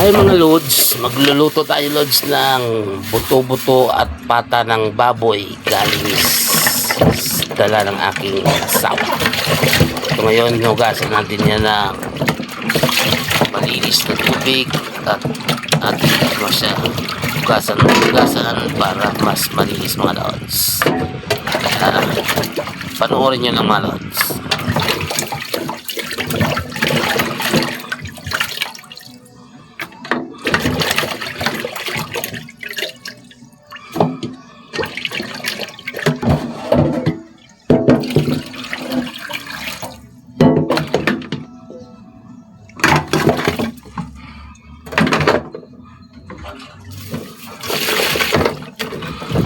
Ay mga lods, magluluto tayo lods ng buto-buto at pata ng baboy galing sa dala ng aking asawa. So ngayon hugasan natin yan ng malinis na tubig at mo siya hugasan para mas malinis mga lods. Kaya panoorin nyo lang mga lods.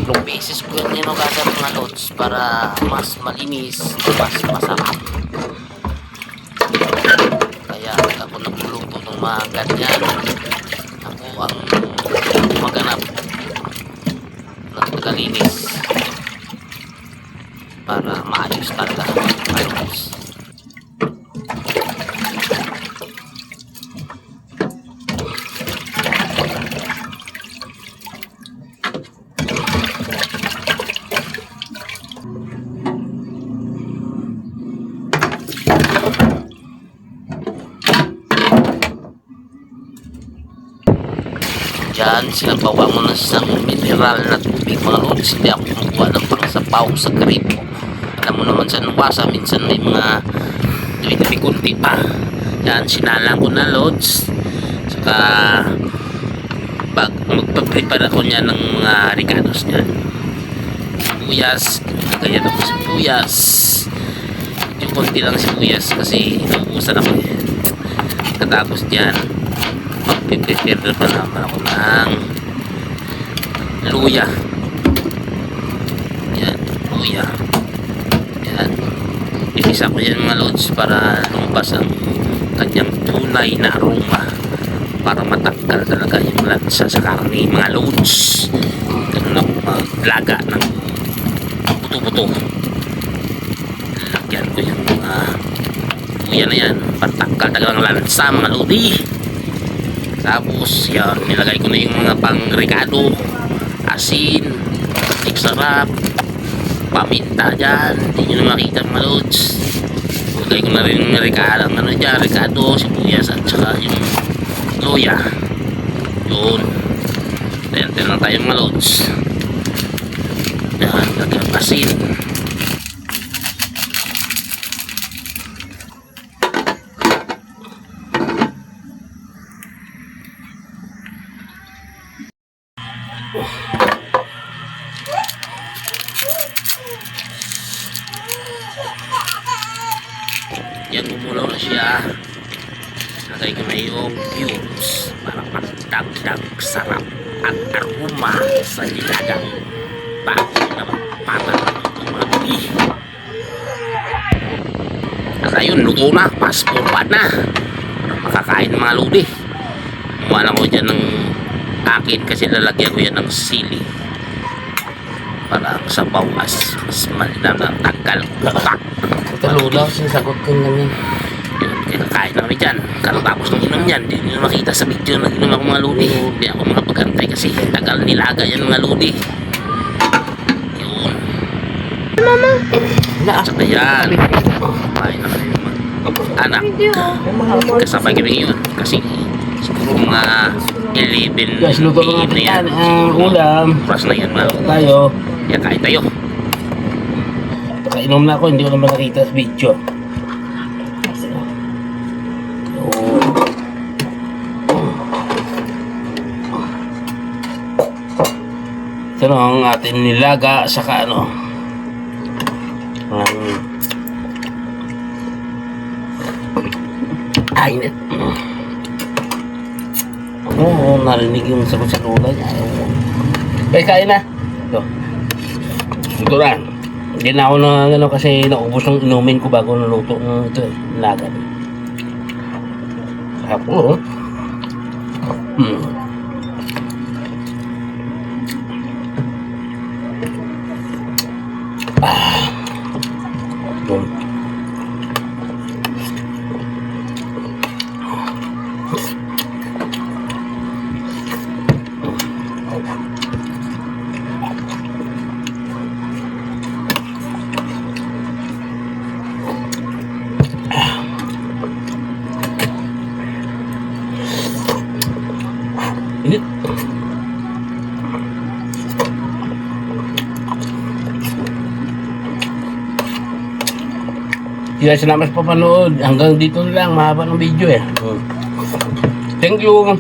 Tatlong beses ko yung hinugasan mga lods para mas malinis, mas masarap. Kaya ako nagluluto ng mga ganyan. Ako ang maganap ng tagalinis para maayos talaga mga lods. Diyan, sinabawa mo na isang mineral na tubig mga lods. Hindi ako kumukuha ng pangsapaw sa gripo. Alam mo naman sa nuwasa, minsan may mga tuwi-kunti pa. Yan, sinalang ko na lods. Saka magpaprepare ako niya ng mga ricados niyan. Sibuyas, kaya ako sibuyas. Yung konti lang sibuyas kasi naubusan ako eh. Katapos diyan, prepare pa naman ako ng luya. Yan, luya. Yan, pipisa ko yan mga lods para lumabas ang kanyang tunay na aroma, para matanggal talaga yung lansa sa karne mga lods. Ganun ako maglaga ng buto-buto. Lagyan ko yung mga luya na yan, patanggal talaga ng lansa mga lodi. Tapos yan, nilagay ko na yung mga pang-ricado, asin, sarap, paminta dyan, hindi nyo na makita mga lods. Nilagay ko na rin yung ricado, sibuyas at saka yung luya. Yun, then lang tayo mga lods. Yan, lagyan asin. Yan, umulaw na siya. Lagay ko na yung cubes para magdagdag sarap at aroma sa nilagang bago na pata ng mga buli. At ayun, luto na, paspurpat na para makakain ng mga lodi. Umuha ko dyan ng akin kasi lalagyan ko yan ng sili para sa bawas mas malinam na tanggal utak. Ito lulaw, sinasagot ko lang yan. Yun, kaya kakain na kami dyan. Karatapos ng inom yan, hindi nyo makita sa video na inom ako mga lodi. Hindi ako makapagantay kasi tagal nilaga yan mga lodi. Yun. Mama! Saka yan, kain na kami mga anak. Kasabay kami yun kasi siguro mga 11 Guys, luto na PM na yan. ang ulam. Oras na yan mga lodi. Tayo. Kaya kain tayo. Nakainom na ako, hindi ko naman nakita sa video. Ito na ang ating nilaga saka ano. Init. Oo, narinig yung sagot sa lula niya. Okay, kain na. Ito. Ito na. Hindi na ako na ano kasi naubos yung inumin ko bago naluto ng ito eh. Nilaga. Hapon. Yun. Init. Kaya salamat sa papanood. Hanggang dito na lang. Mahaba ng video eh. Thank you.